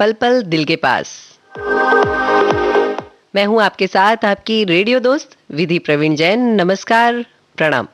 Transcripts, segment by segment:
पल पल दिल के पास। मैं हूं आपके साथ आपकी रेडियो दोस्त विधि प्रवीण जैन। नमस्कार, प्रणाम।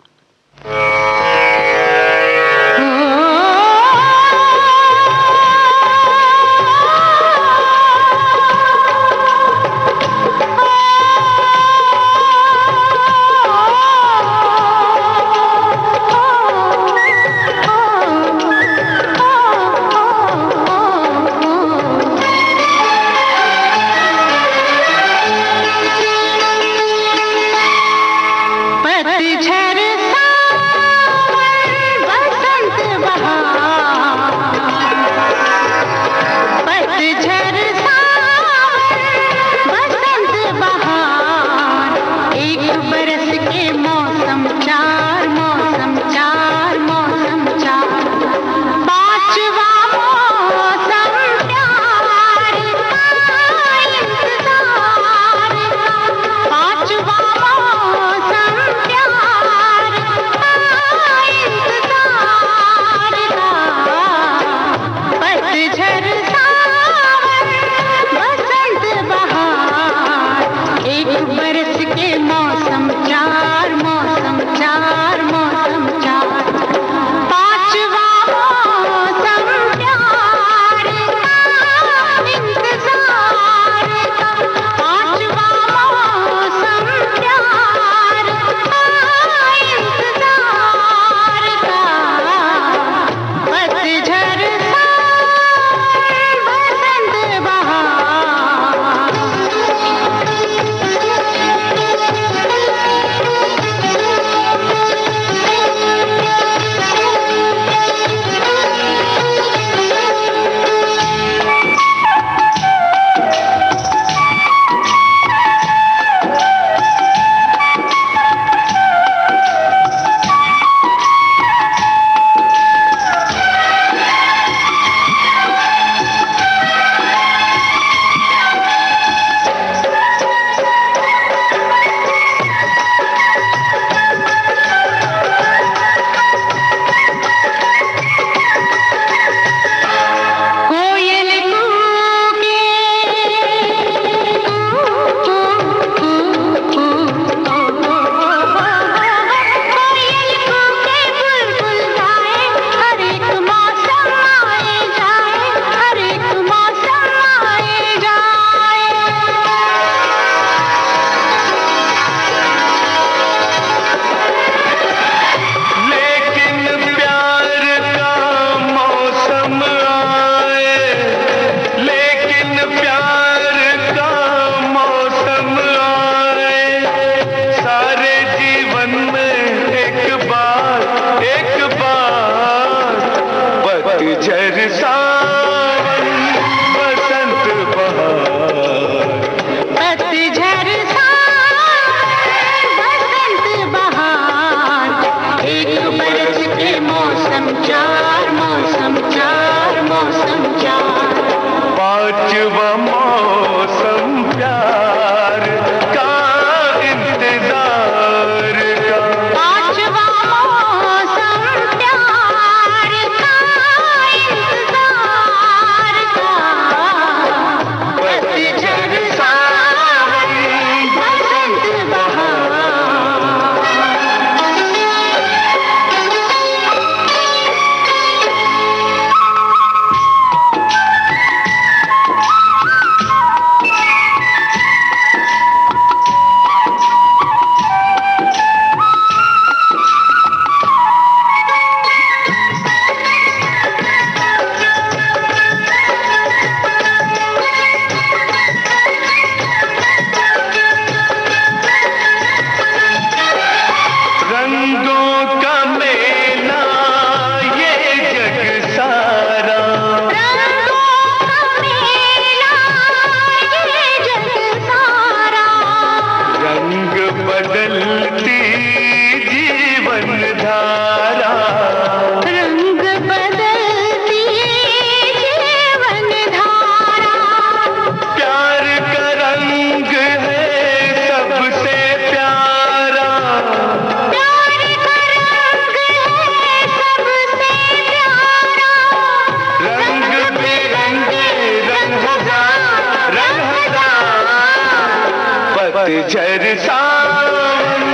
पतझड़ सावन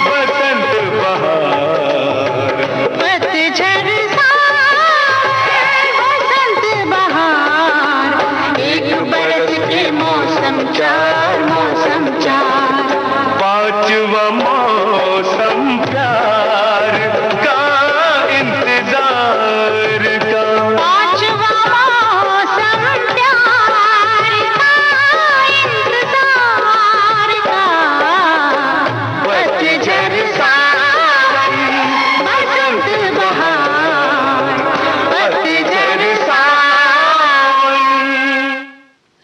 बसंत बहार, पतझड़ सावन बसंत बहार, एक बरस के मौसम चार, मौसम चार। पांचवा मौसम प्यार का इंतजार का, पांचवा मौसम प्यार का इंतजार का। पतझड़ सावन बसंत बहार, पतझड़ सावन।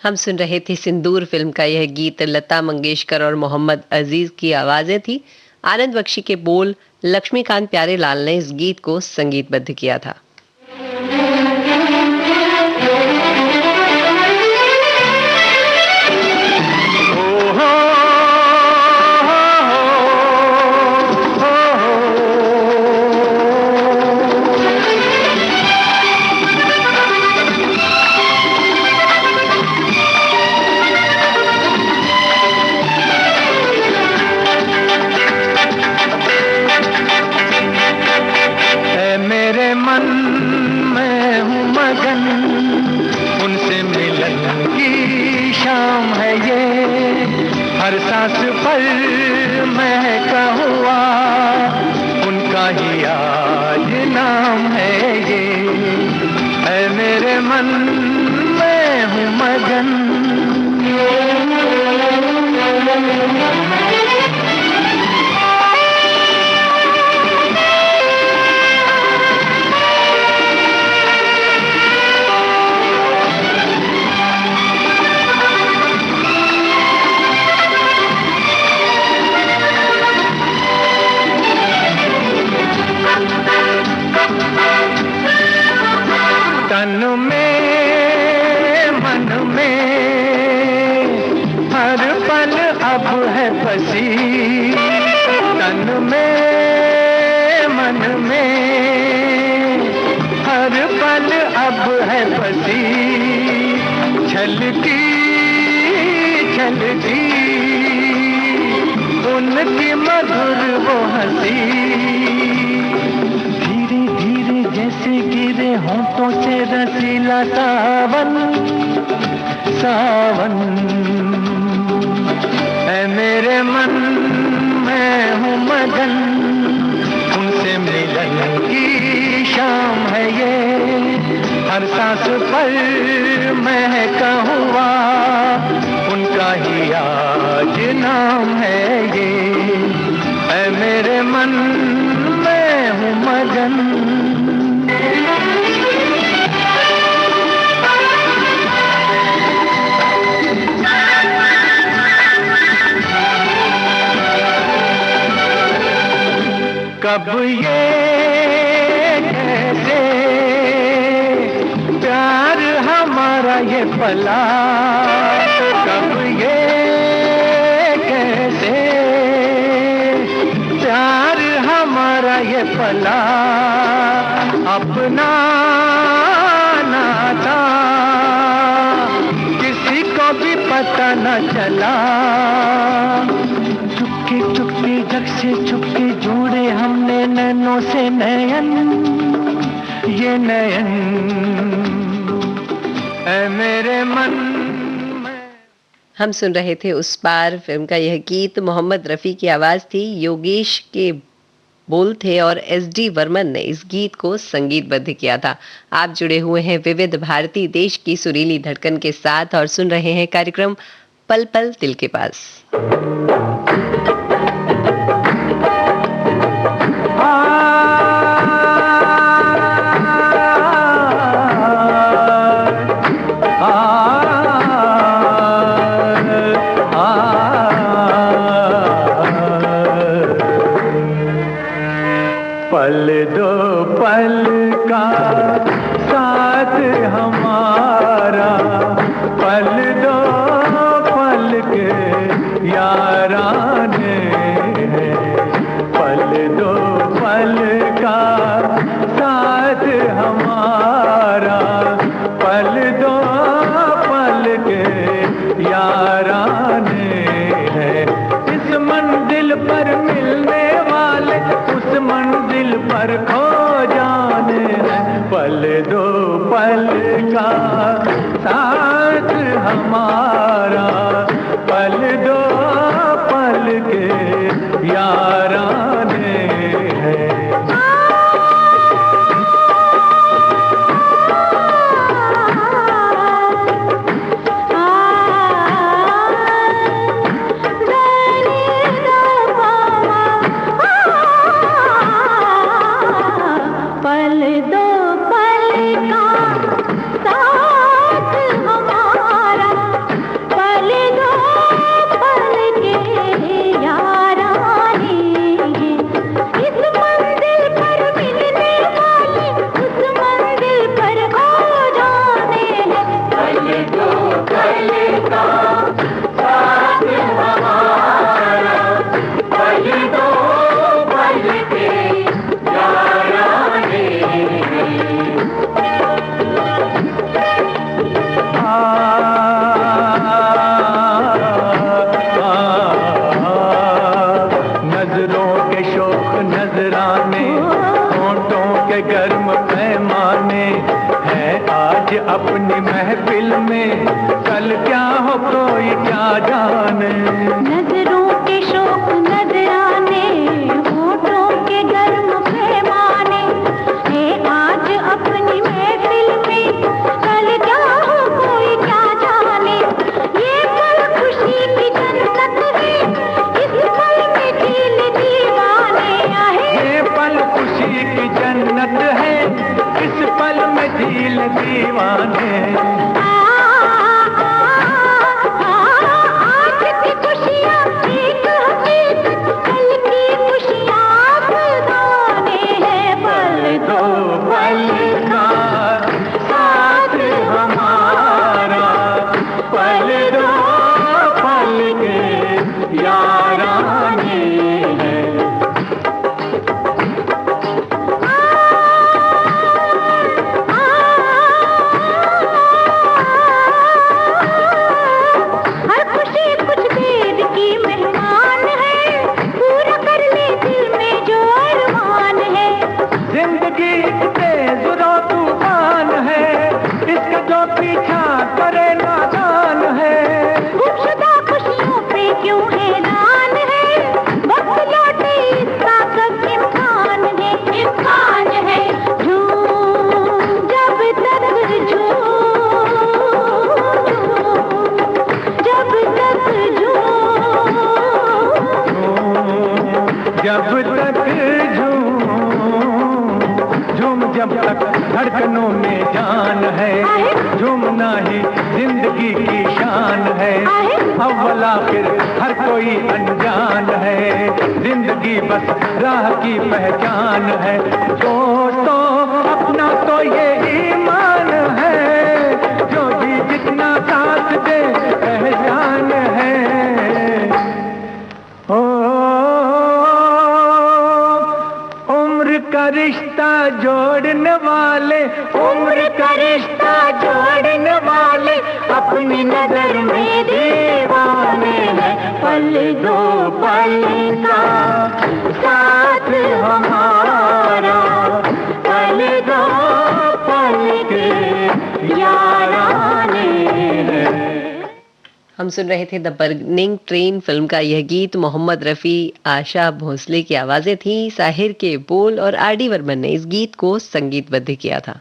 हम सुन रहे थे सिंदूर फिल्म का यह गीत। लता मंगेशकर और मोहम्मद अजीज की आवाजें थी। आनंद बख्शी के बोल, लक्ष्मीकांत प्यारेलाल ने इस गीत को संगीतबद्ध किया था। मेरे मन में हूँ मगन, उनसे मिलन की शाम है ये, हर सांस पर महका हुआ उनका ही आज नाम है ये। है मेरे मन में हूँ मगन। तन में मन में हर पल अब है बसी, तन में मन में हर पल अब है बसी, छलकी छलकी उनकी मधुर वो हंसी, जैसे गिरे होंठों से रसीला सावन, सावन। है मेरे मन में हूँ मगन, उनसे मिलन की शाम है ये, हर सांस पर महका हुआ उनका ही आज नाम है ये। है मेरे मन में हूँ मगन। कब ये कैसे प्यार हमारा ये पला, कब ये कैसे प्यार हमारा ये पला, अपना ना था किसी को भी पता न चला, चुपके चुपके जग से चुपके जोड़े हमने नैनों से नयन, ये नयन। ऐ मेरे मन में। हम सुन रहे थे उस पार फिल्म का यह गीत। मोहम्मद रफ़ी की आवाज थी, योगेश के बोल थे और एसडी वर्मन ने इस गीत को संगीतबद्ध किया था। आप जुड़े हुए हैं विविध भारती, देश की सुरीली धड़कन के साथ, और सुन रहे हैं कार्यक्रम पल पल दिल के पास। पल दो पल का साथ हमारा, पल दो पल के याराने, पल दो पल का साथ हमारा, पल दो पल के याराने है। में कल क्या हो कोई क्या जाने। नजरों के शौक नजराने, होठों के गर्म पैमाने, है आज अपनी महफिल में कल क्या हो कोई क्या जाने। ये पल खुशी की जन्नत है, इस पल में दिल दीवाने आहे। ये पल खुशी की जन्नत है, इस पल में दिल दीवाने। आज की खुशियाँ एक हकीकत, कल की खुशियाँ फसाने हैं। पल दो पल का साथ हमारा, पल दो पल के याराने हैं। हर खुशी कुछ देर की मेहमान है, पूरा कर ले दिल में जो अरमान है। जिंदगी एक तेज रो तूफान है, इसका जो पीछा करे नादान है। गुमशुदा खुशियों पे क्यों हैरान है, वक्त लौटे इसका कब इम्कान है। इम्कान है झूम जब तक झूम, जब तक झूम, जब तक झूम जब तक धड़कनों में जान है, झूमना ही जिंदगी की शान है। अव्वल आखिर हर कोई अनजान है, जिंदगी बस राह की पहचान है। दोस्तों अपना तो ये ईमान है, जो जी जितना साथ दे पहचान है। ओ उम्र का रिश्ता जोड़ने वाले, उम्र का रिश्ता जोड़ने वाले अपनी नजर में दीवाने हैं। पल दो पल का साथ हमारा, पल दो पल के याराने हैं। हम सुन रहे थे द बर्निंग ट्रेन फिल्म का यह गीत। मोहम्मद रफ़ी, आशा भोसले की आवाजें थी, साहिर के बोल और आर डी बर्मन ने इस गीत को संगीतबद्ध किया था।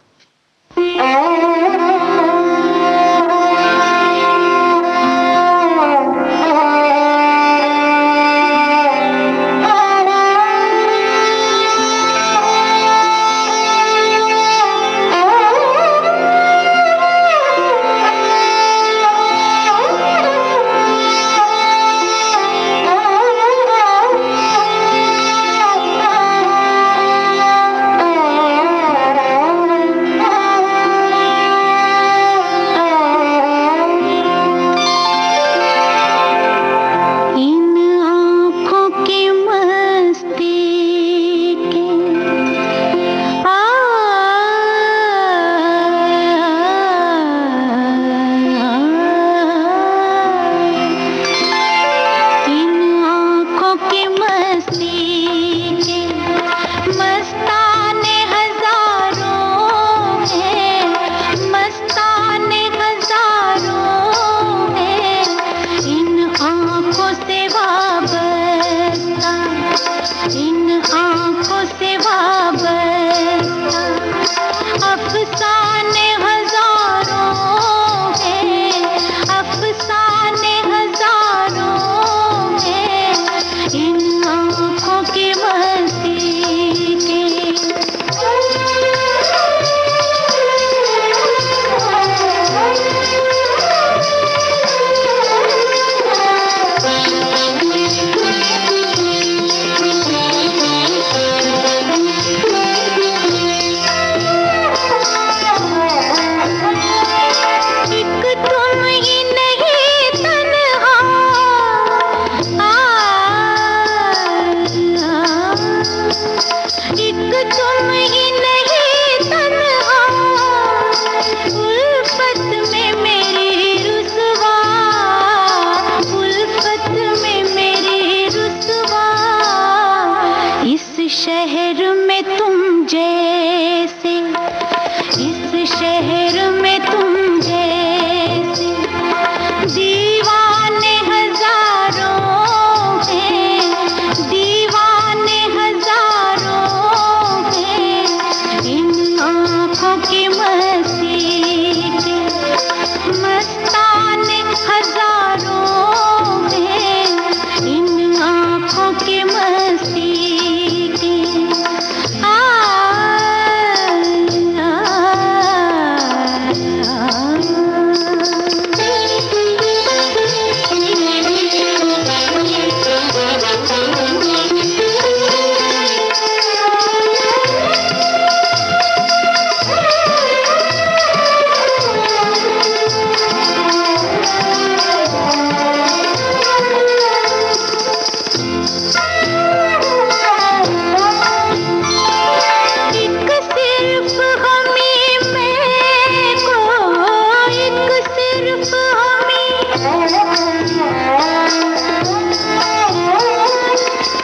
सिर्फ हमें,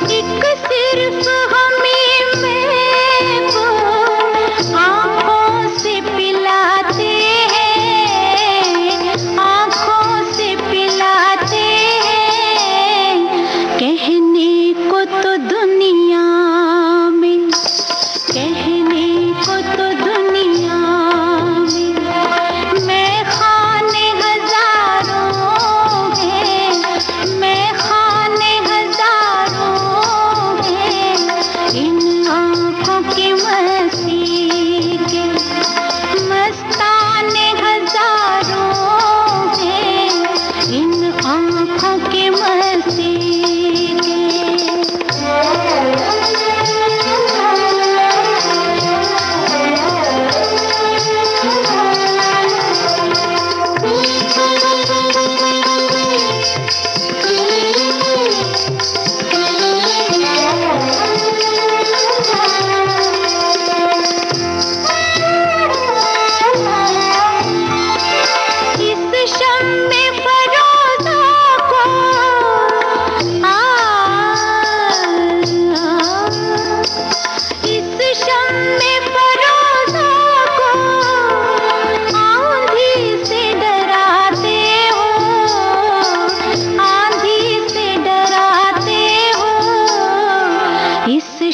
एक सिर्फ हमें महबूब आँखों से पिलाते हैं, आँखों से पिलाते हैं। कहने को तो दुनिया में, कहने को तो दुनिया में मैं खाने हजारों हैं, मैं खाने हजारों हैं। इन आँखों की मस्ती के मस्ताने हजारों हैं, इन आँखों की मस्ती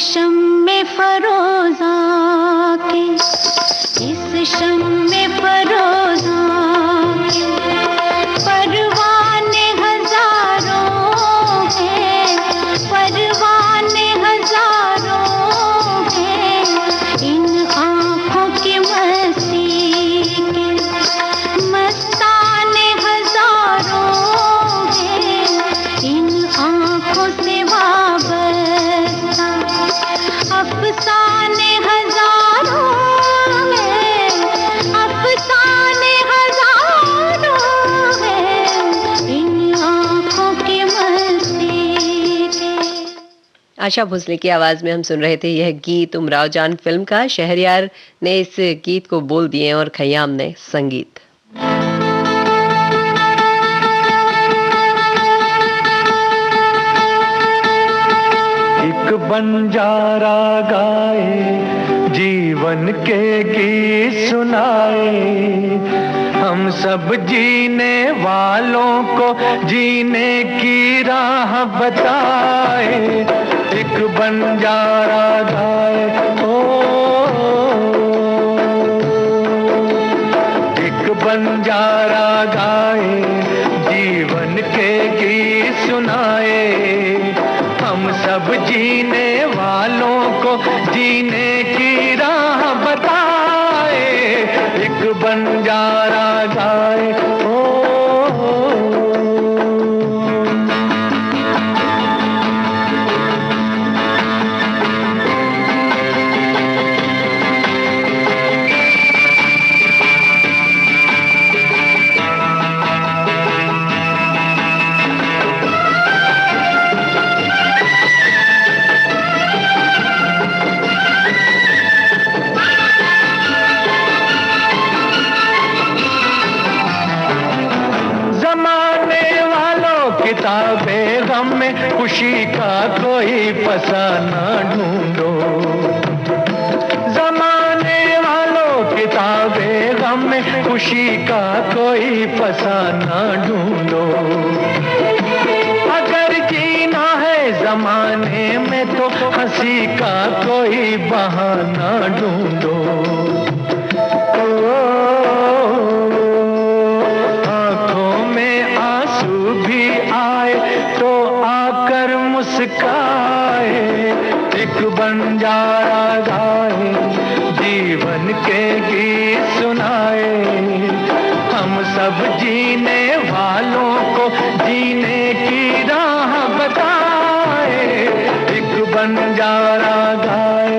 शम्मे फरोज़ा के, इस शम्मे फरोज़ा के परवाने हजारों हैं, परवाने हजारों हैं। इन आँखों की मस्ती के मस्ताने हजारों हैं, इन आँखों से वाबस्ता अफसाने हजारों हैं, अफसाने हजारों हैं। इन आँखों की मस्ती के। आशा भोसले की आवाज में हम सुन रहे थे यह गीत उमराव जान फिल्म का। शहरयार ने इस गीत को बोल दिए और खयाम ने संगीत। एक बंजारा गाए जीवन के गीत सुनाए, हम सब जीने वालों को जीने की राह बताए। एक बंजारा गाए एक बंजारा गाए जीवन के गीत सुनाए, हम सब जीने वालों को जीने की राह बताए। एक बंजारा गाए किताबें गम में खुशी का कोई फसाना ढूंढो। जमाने वालों किताबें गम में खुशी का कोई फसाना ढूंढो। अगर जीना है जमाने में तो हंसी का कोई बहाना ढूंढो। मुस्काए एक बंजारा गाए जीवन के गीत सुनाए, हम सब जीने वालों को जीने की राह बताए। एक बंजारा गाए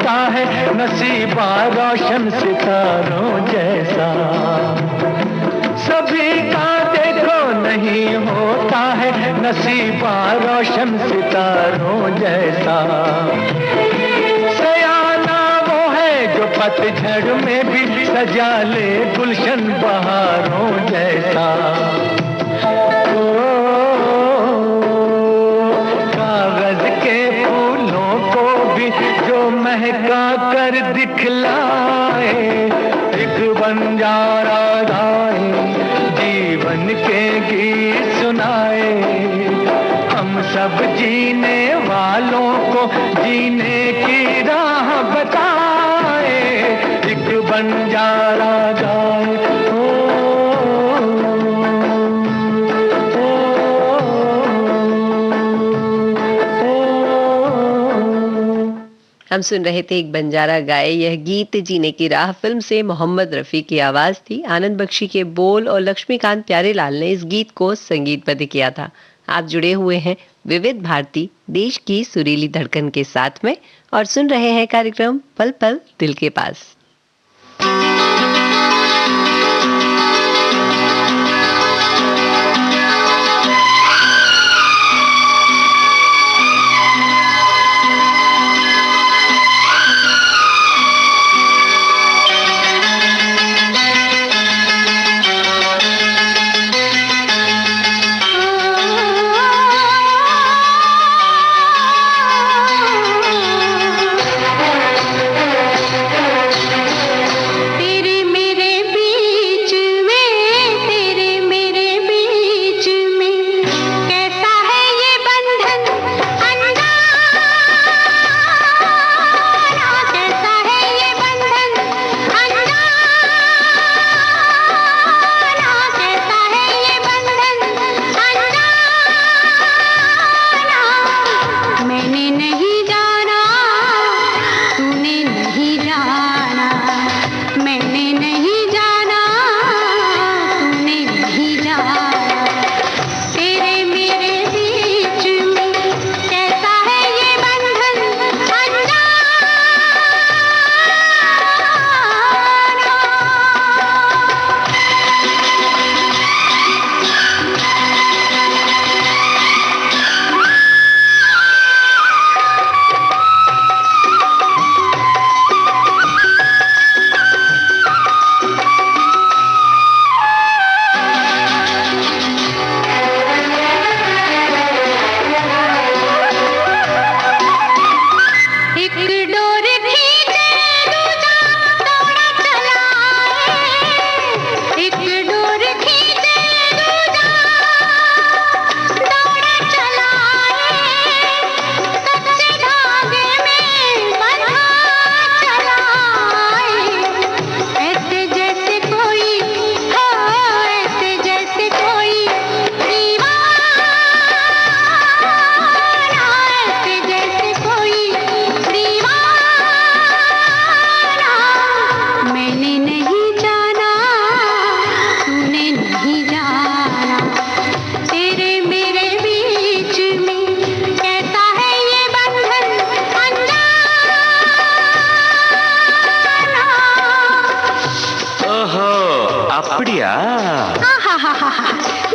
होता है नसीबा रोशन सितारों जैसा। सभी का देखो नहीं होता है नसीबा रोशन सितारों जैसा। सयाना वो है जो पतझड़ में भी सजा ले गुलशन बहारों जैसा। कागज के फूलों को भी जो महका कर दिखलाए, एक बंजारा गाए जीवन के गीत सुनाए। हम सब जीने वालों को जीने की राह बताए, एक बंजारा गाए। हम सुन रहे थे एक बंजारा गाए। यह गीत जीने की राह फिल्म से मोहम्मद रफी की आवाज थी। आनंद बख्शी के बोल और लक्ष्मीकांत प्यारेलाल ने इस गीत को संगीतबद्ध किया था। आप जुड़े हुए हैं विविध भारती देश की सुरीली धड़कन के साथ में और सुन रहे हैं कार्यक्रम पल पल दिल के पास।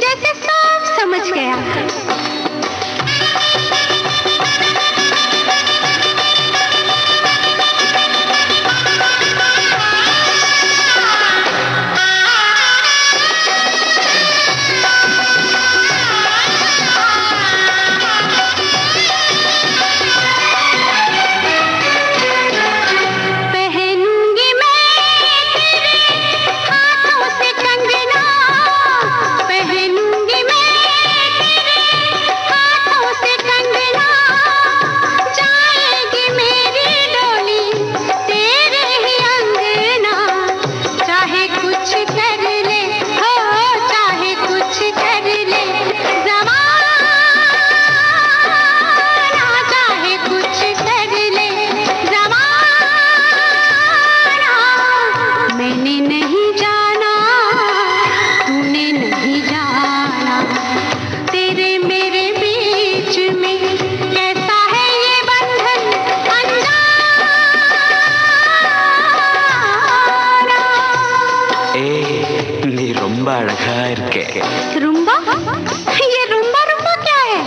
जैसे सब समझ गया। पहनूंगी मैं तेरे हाथों से कंगना। के। रुम्बा? ये रुम्बा रुम्बा क्या है?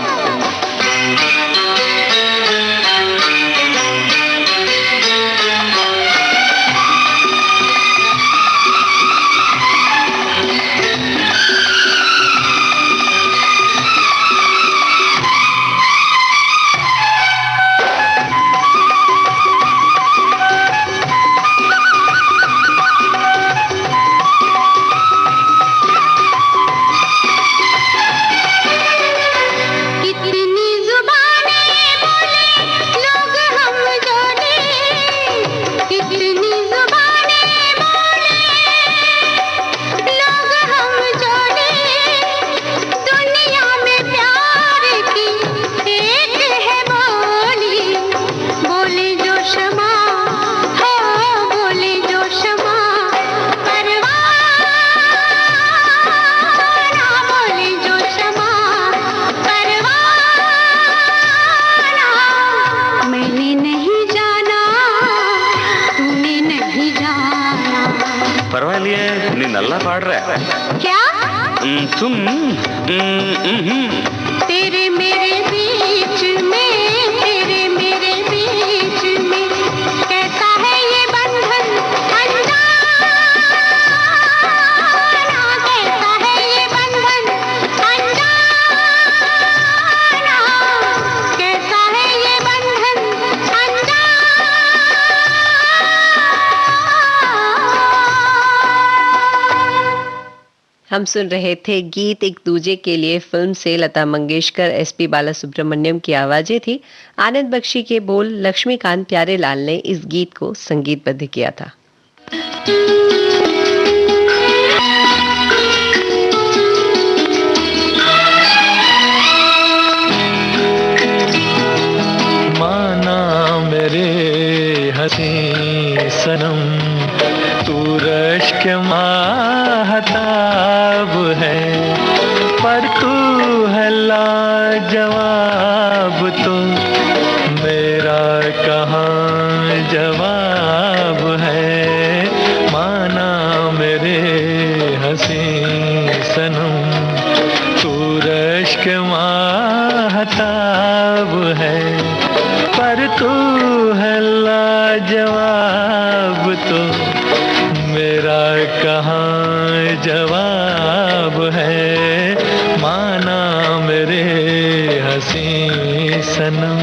नल्ला पाड़ रहा है क्या? तुम तेरे मेरे बीच में कैसा है ये बंधन अनजाना, कैसा है ये बंधन अनजाना, कैसा है ये बंधन अनजाना। हम सुन रहे थे गीत एक दूजे के लिए फिल्म से। लता मंगेशकर, एसपी बालासुब्रमण्यम की आवाजें थी। आनंद बख्शी के बोल लक्ष्मीकांत प्यारेलाल ने इस गीत को संगीतबद्ध किया था। माना मेरे हसी सनम तू रश्क महताब है, पर तू है लाजवाब तो मेरा कहाँ जवाब है। माना मेरे हसी सनम तू रश्क महताब है, पर तू है लाजवाब तो मेरा कहाँ जवाब है। माना मेरे हसी सनम।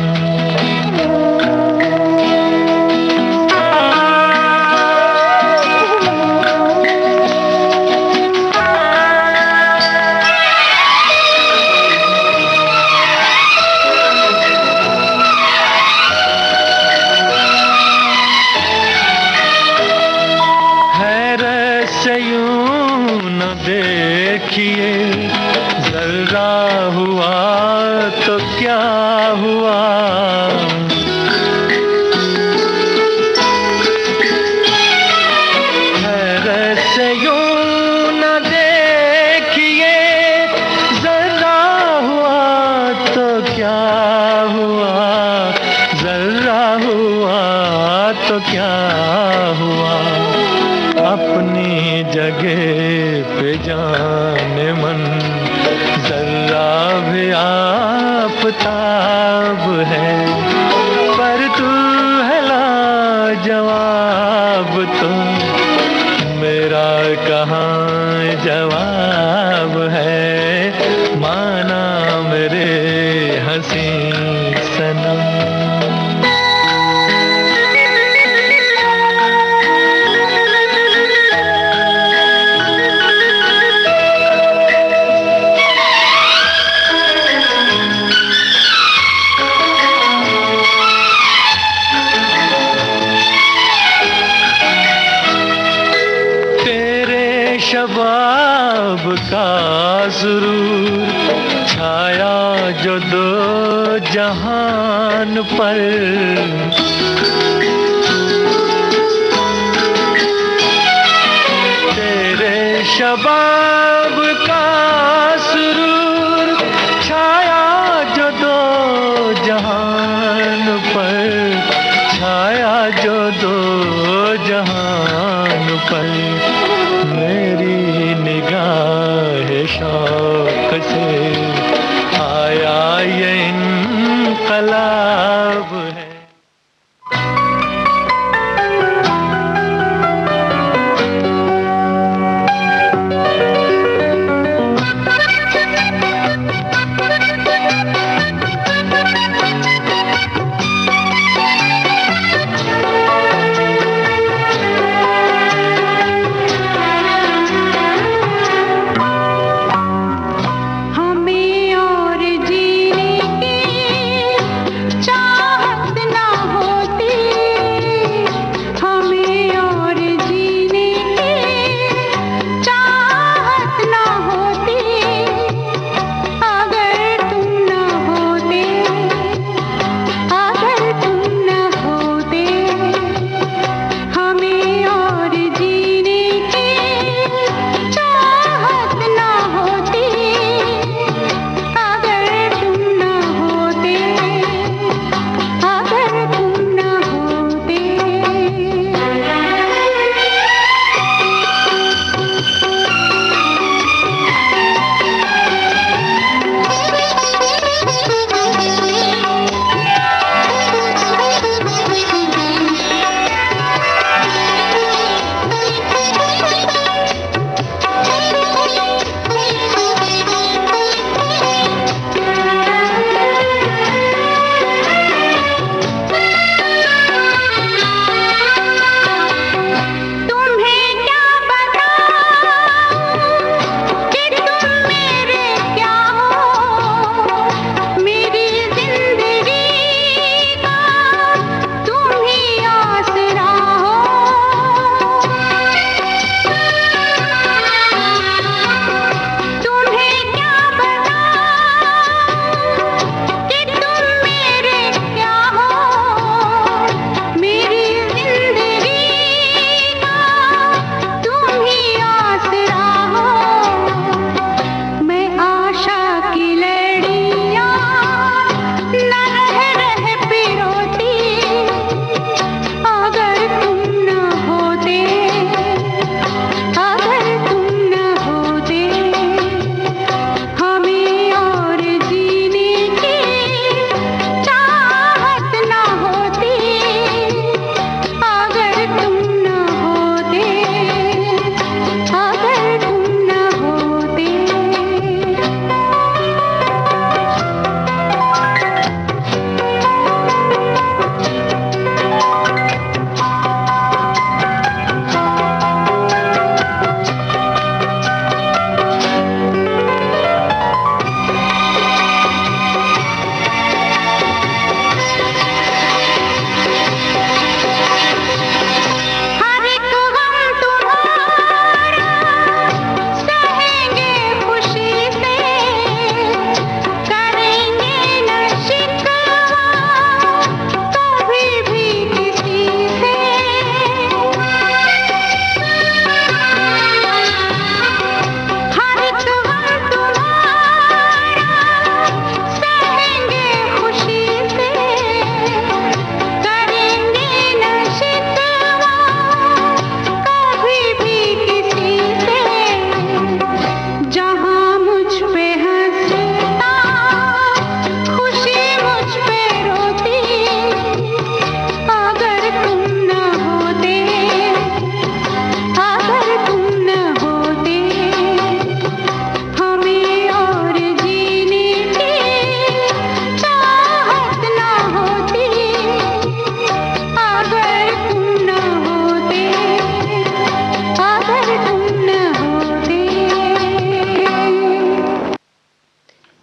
देखिए जरा हुआ तो क्या हुआ, हैरत से यूं न देखिए जरा हुआ तो क्या हुआ, जरा हुआ तो क्या हुआ। अपनी जगह पे जाने मन जरा भी आफताब है, पर तू है लाजवाब तो मेरा कहाँ जवाब है। माना मेरे हसी सनम। शबाब का सुरूर छाया जो दो जहान पर, तेरे शबाब का सुरूर छाया जो दो जहान पर, छाया जो दो जहान पर। मेरी निगाह शाम इनकलाब है।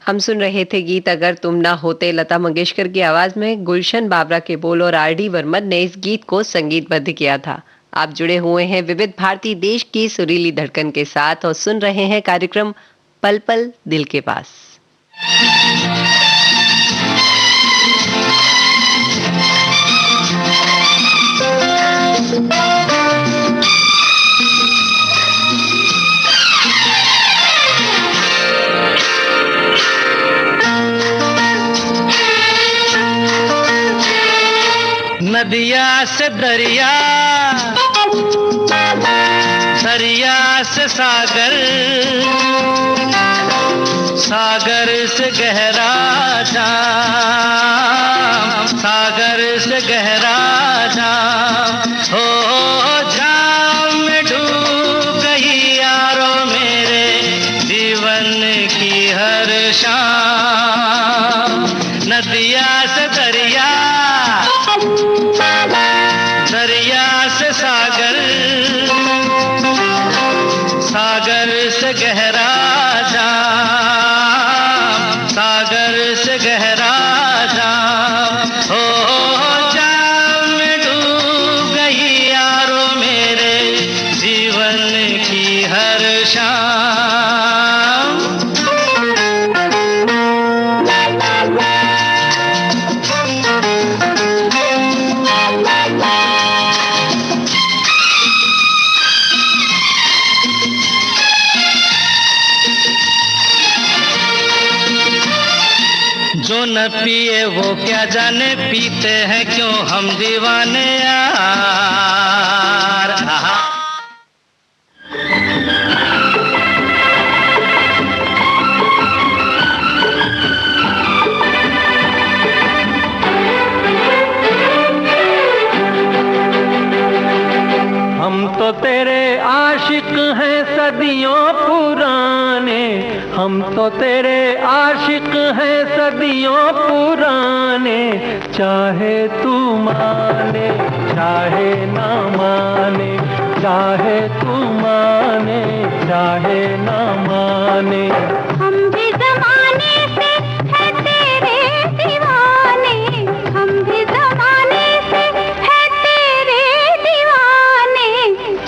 हम सुन रहे थे गीत अगर तुम ना होते, लता मंगेशकर की आवाज में गुलशन बाबरा के बोल और आर.डी. बर्मन ने इस गीत को संगीतबद्ध किया था। आप जुड़े हुए हैं विविध भारती देश की सुरीली धड़कन के साथ और सुन रहे हैं कार्यक्रम पल पल दिल के पास। नदिया से दरिया, दरिया से सागर, सागर से गहरा जान, नदिया से दरिया, दरिया से सागर, सागर से गहरा जाम, सागर से गहरा जाम, हो जाम में डूब गई यारो मेरे जीवन की हर शाम। जो न पिए वो क्या जाने, पीते हैं क्यों हम दीवाने यार। हम तो तेरे आशिक हैं सदियों पुराने, हम तो तेरे आशिक हैं सदियों पुराने, चाहे तू माने चाहे ना माने, चाहे तू माने चाहे ना माने। हम भी ज़माने से है तेरे दीवाने, हम भी ज़माने से है तेरे दीवाने,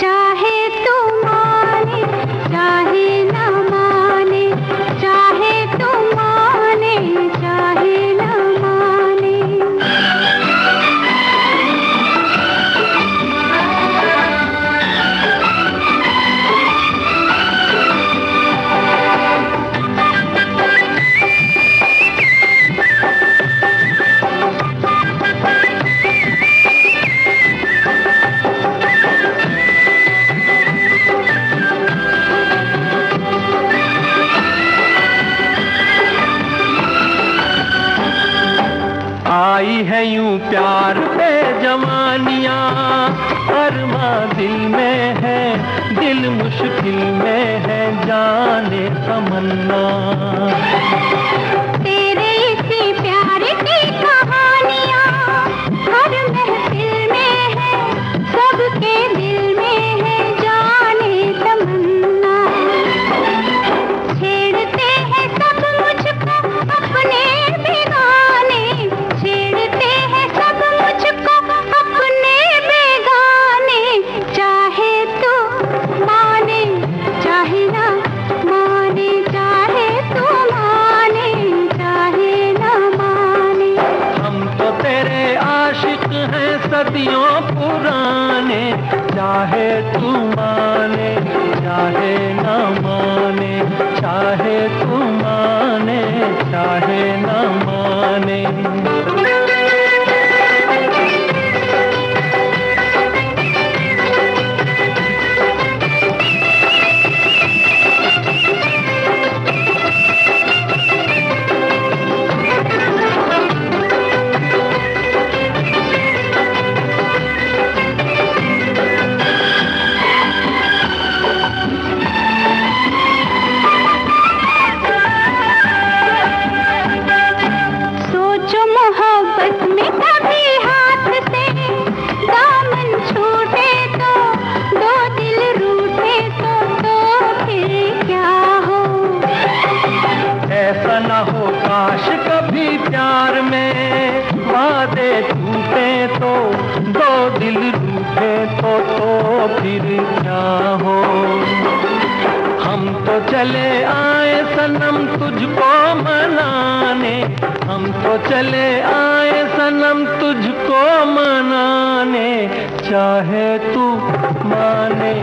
चाहे तू माने चाहे ना माने, चाहे तू माने चाहे ना माने। आई है यूं प्यार पे जवानियां, अरमा दिल में है, दिल मुश्किल में है, जाने तमन्ना। तेरे इसी प्यार की कहानियाँ हर महफिल में है, सबके दिल में है, जाने तमन्ना। छेड़ते हैं सब मुझको अपने बेगाने, छेड़ते हैं सब मुझको अपने बेगाने, चाहे तू माने चाहे ना माने, चाहे तू माने चाहे ना माने। हम तो तेरे आशिक हैं सदियों पुराने, चाहे तू माने चाहे ना माने, चाहे तू माने चाहे ना माने। सोचो मोहब्बत में कभी हाथ से दामन छूटे तो, दो दिल रूठे तो फिर क्या हो। ऐसा न हो काश कभी प्यार में वादे टूटे तो, दो दिल रूठे तो फिर क्या हो। हम तो चले आए सनम तुझको मनाने, हम तो चले आए सनम तुझको मनाने, चाहे तू माने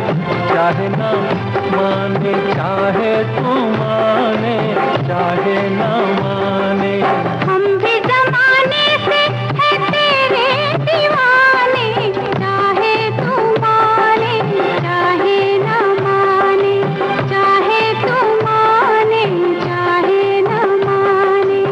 चाहे ना माने, चाहे तू माने चाहे ना माने। हम भी ज़माने से है तेरे दीवाने, चाहे तू माने चाहे ना माने, चाहे तू माने चाहे ना माने।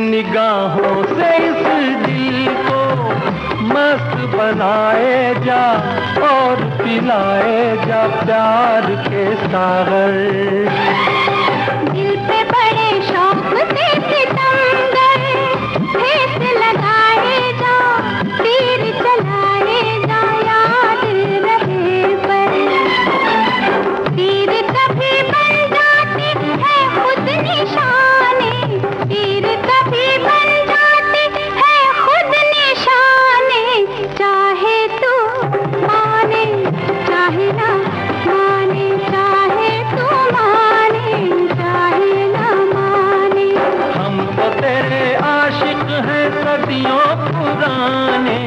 निगाहों से इस दिल को मस्त बनाए जा और पिलाए जा प्यार के सागर। दिल पे बड़े शौक से सितमगर ठेस लगाए जा, तीर चलाए जा, याद रहे पर। तीर कभी बन जाते हैं खुद निशाने, तीर कभी बन जाते हैं खुद निशाने। चाहे तू माने चाहे ना माने, चाहे तू माने चाहे ना माने। हम तो तेरे आशिक हैं सदियों पुराने,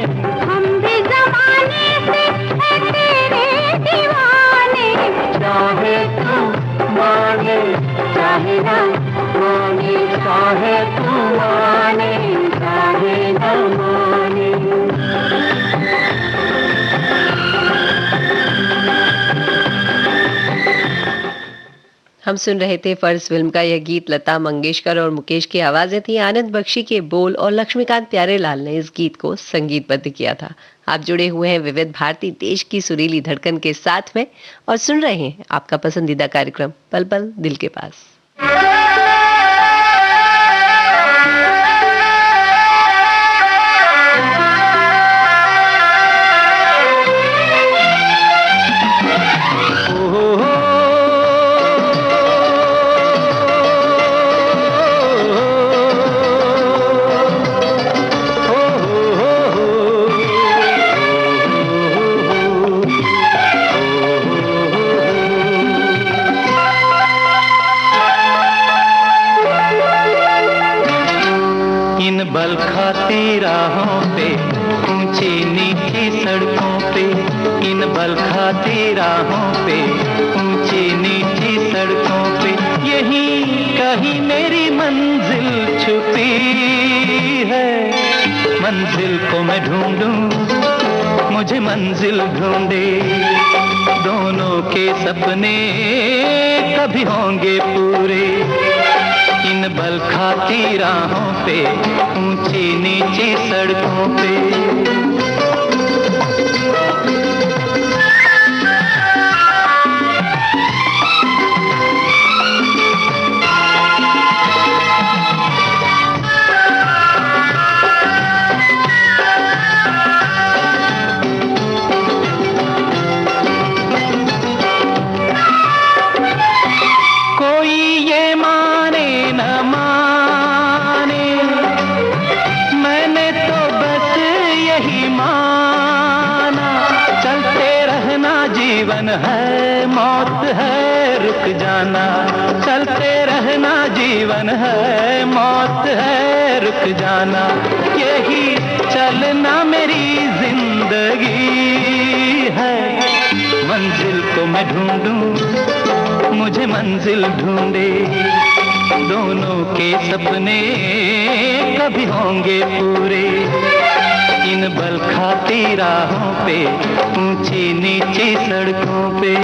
हम भी जमाने से हैं तेरे दीवाने। चाहे तू माने चाहे ना माने, चाहे तू माने चाहे ना माने। हम सुन रहे थे फर्ज फिल्म का यह गीत। लता मंगेशकर और मुकेश की आवाजें थी, आनंद बख्शी के बोल और लक्ष्मीकांत प्यारेलाल ने इस गीत को संगीतबद्ध किया था। आप जुड़े हुए हैं विविध भारती, देश की सुरीली धड़कन के साथ में, और सुन रहे हैं आपका पसंदीदा कार्यक्रम पल पल दिल के पास। बल खाती राहों पे, ऊंची नीची सड़कों पे, इन बल खाती राहों पे, ऊंची नीची सड़कों पे, यहीं कहीं मेरी मंजिल छुपी है। मंजिल को मैं ढूंढूं, मुझे मंजिल ढूंढे, दोनों के सपने कभी होंगे पूरे। इन बल खाती राहों पे, ऊंची नीची सड़कों पे। जीवन है मौत है रुक जाना, चलते रहना, जीवन है मौत है रुक जाना, यही चलना मेरी जिंदगी है। मंजिल को मैं ढूंढूं, मुझे मंजिल ढूंढे, दोनों के सपने कभी होंगे पूरे। इन बल खाती राहों पे, ऊंची नीची सड़कों पे।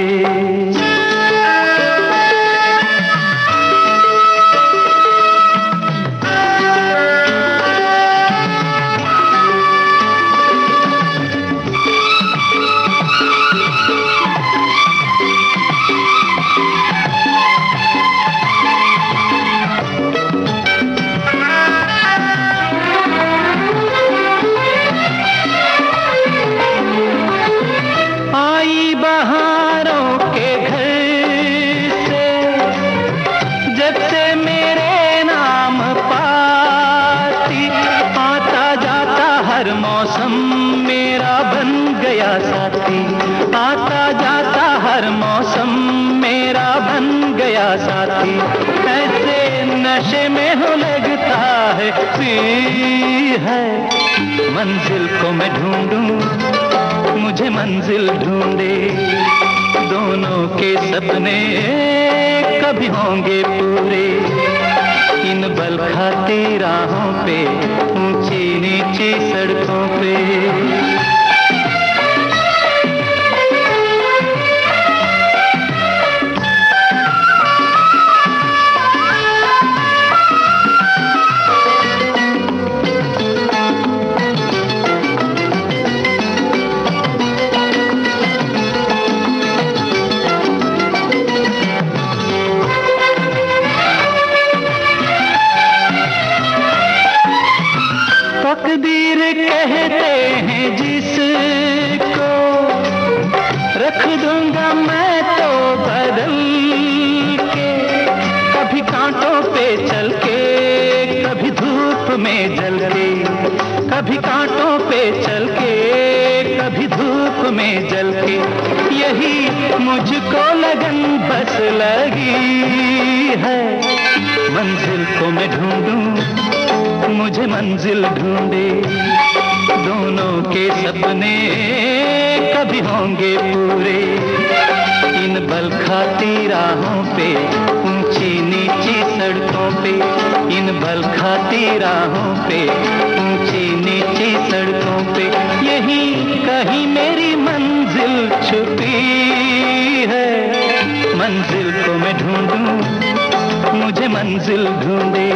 आता जाता हर मौसम मेरा बन गया साथी, ऐसे नशे में हो लगता है पी है। मंजिल को मैं ढूंढूं, मुझे मंजिल ढूंढे, दोनों के सपने कभी होंगे पूरे। इन बल खाती राहों पे, ऊंची नीची सड़कों पे। तकदीर कहते हैं जिसको, रख दूंगा मैं तो बदल के। कभी कांटों पे चल के, कभी धूप में जल के, कभी कांटों पे चल के, कभी धूप में जल के। यही मुझको लगन बस लगी है, मंजिल को मैं ढूंढूं, मुझे मंजिल ढूंढे। दोनों के सपने कभी होंगे पूरे, इन बल खाती राहों पे, ऊंची नीची सड़कों पे, इन बल खाती राहों पे, ऊंची नीची सड़कों पे। यही कहीं मेरी मंजिल छुपी है, मंजिल को मैं ढूंढूं, मुझे मंजिल ढूंढे।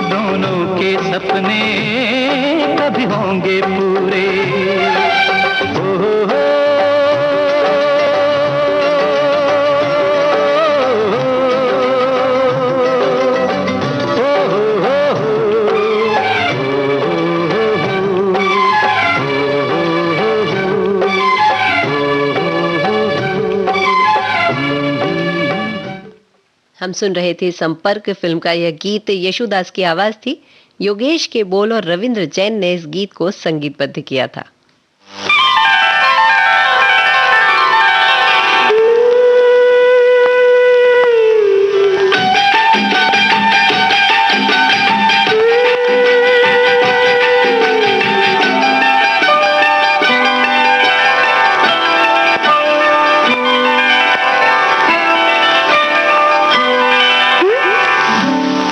दोनों के सपने कभी होंगे पूरे। ओ हो हो, हम सुन रहे थे संपर्क फिल्म का यह गीत। यशुदास की आवाज थी, योगेश के बोल और रविंद्र जैन ने इस गीत को संगीतबद्ध किया था।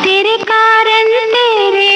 तेरे कारण मेरे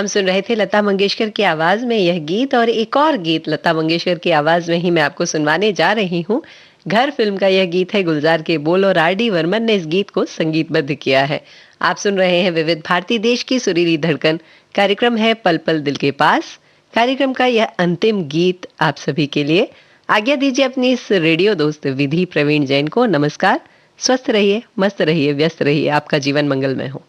हम सुन रहे थे लता मंगेशकर की आवाज में यह गीत, और एक और गीत लता मंगेशकर की आवाज में ही मैं आपको सुनवाने जा रही हूँ। घर फिल्म का यह गीत है, गुलजार के बोल और आर डी बर्मन ने इस गीत को संगीतबद्ध किया है। आप सुन रहे हैं विविध भारती, देश की सुरीली धड़कन। कार्यक्रम है पल पल दिल के पास। कार्यक्रम का यह अंतिम गीत आप सभी के लिए। आज्ञा दीजिए अपनी इस रेडियो दोस्त विधि प्रवीण जैन को। नमस्कार, स्वस्थ रहिए, मस्त रहिए, व्यस्त रहिए, आपका जीवन मंगलमय हो।